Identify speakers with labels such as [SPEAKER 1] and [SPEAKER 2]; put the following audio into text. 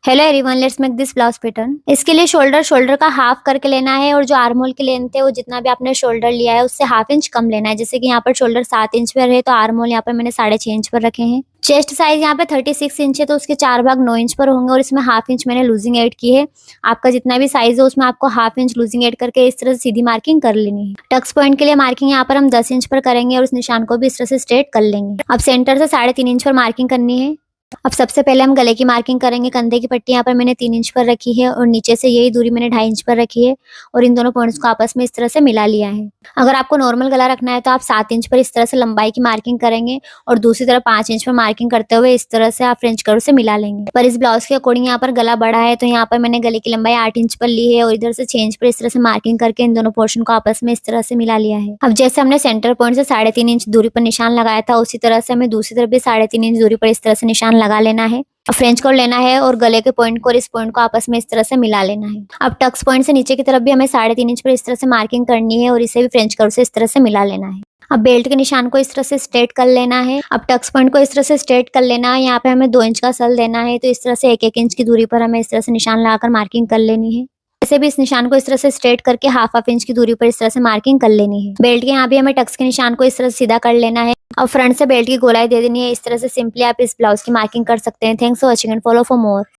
[SPEAKER 1] Hello everyone, let's make this blouse pattern. इसके लिए shoulder का हाफ करके लेना है और जो आर्म होल की लेंथ है वो जितना भी आपने शोल्डर लिया है उससे हाफ इंच कम लेना है। जैसे कि यहाँ पर शोल्डर 7 इंच पर है तो आर्म होल यहाँ पर मैंने 6.5 इंच पर रखे हैं। चेस्ट साइज यहाँ पे 36 इंच है तो उसके 4 भाग 9 इंच पर होंगे और इसमें हाफ इंच मैंने लूजिंग ऐड की है। आपका जितना भी साइज है उसमें आपको हाफ इंच लूजिंग ऐड करके इस तरह से सीधी मार्किंग कर लेनी है। टक्स पॉइंट के लिए मार्किंग यहाँ पर हम 10 इंच पर करेंगे और उस निशान को भी इस तरह से स्ट्रेट कर लेंगे। अब सेंटर से 3.5 इंच पर मार्किंग करनी है। अब सबसे पहले हम गले की मार्किंग करेंगे। कंधे की पट्टी यहाँ पर मैंने 3 इंच पर रखी है और नीचे से यही दूरी मैंने 2.5 इंच पर रखी है और इन दोनों पॉइंट्स को आपस में इस तरह से मिला लिया है। अगर आपको नॉर्मल गला रखना है तो आप 7 इंच पर इस तरह से लंबाई की मार्किंग करेंगे और दूसरी तरफ 5 इंच पर मार्किंग करते हुए इस तरह से आप फ्रेंच कर्व से मिला लेंगे। पर इस ब्लाउज के अकॉर्डिंग यहाँ पर गला बड़ा है तो यहाँ पर मैंने गले की लंबाई 8 इंच पर ली है और इधर से 6 इंच पर इस तरह से मार्किंग करके इन दोनों पोर्शन को आपस में इस तरह से मिला लिया है। अब जैसे हमने सेंटर पॉइंट से 3.5 इंच दूरी पर निशान लगाया था उसी तरह से हमें दूसरी तरफ भी 3.5 इंच दूरी पर इस तरह से निशान लगा लेना है। फ्रेंच कर्व लेना है और गले के पॉइंट को और इस पॉइंट को आपस में इस तरह से मिला लेना है। अब टक्स पॉइंट से नीचे की तरफ भी हमें 3.5 इंच पर इस तरह से मार्किंग करनी है और इसे भी फ्रेंच कर्व से इस तरह से मिला लेना है। अब बेल्ट के निशान को इस तरह से स्ट्रेट कर लेना है। अब टक्स पॉइंट को इस तरह से स्ट्रेट कर लेना है। यहाँ पे हमें 2 इंच का सल देना है तो इस तरह से 1-1 इंच की दूरी पर हमें इस तरह से निशान लगाकर मार्किंग कर लेनी है। ऐसे भी इस निशान को इस तरह से स्ट्रेट करके हाफ इंच की दूरी पर इस तरह से मार्किंग कर लेनी है। बेल्ट के यहाँ भी हमें टक्स के निशान को इस तरह से सीधा कर लेना है। अब फ्रंट से बेल्ट की गोलाई दे देनी है। इस तरह से सिंपली आप इस ब्लाउज की मार्किंग कर सकते हैं। Thanks for watching and follow for more.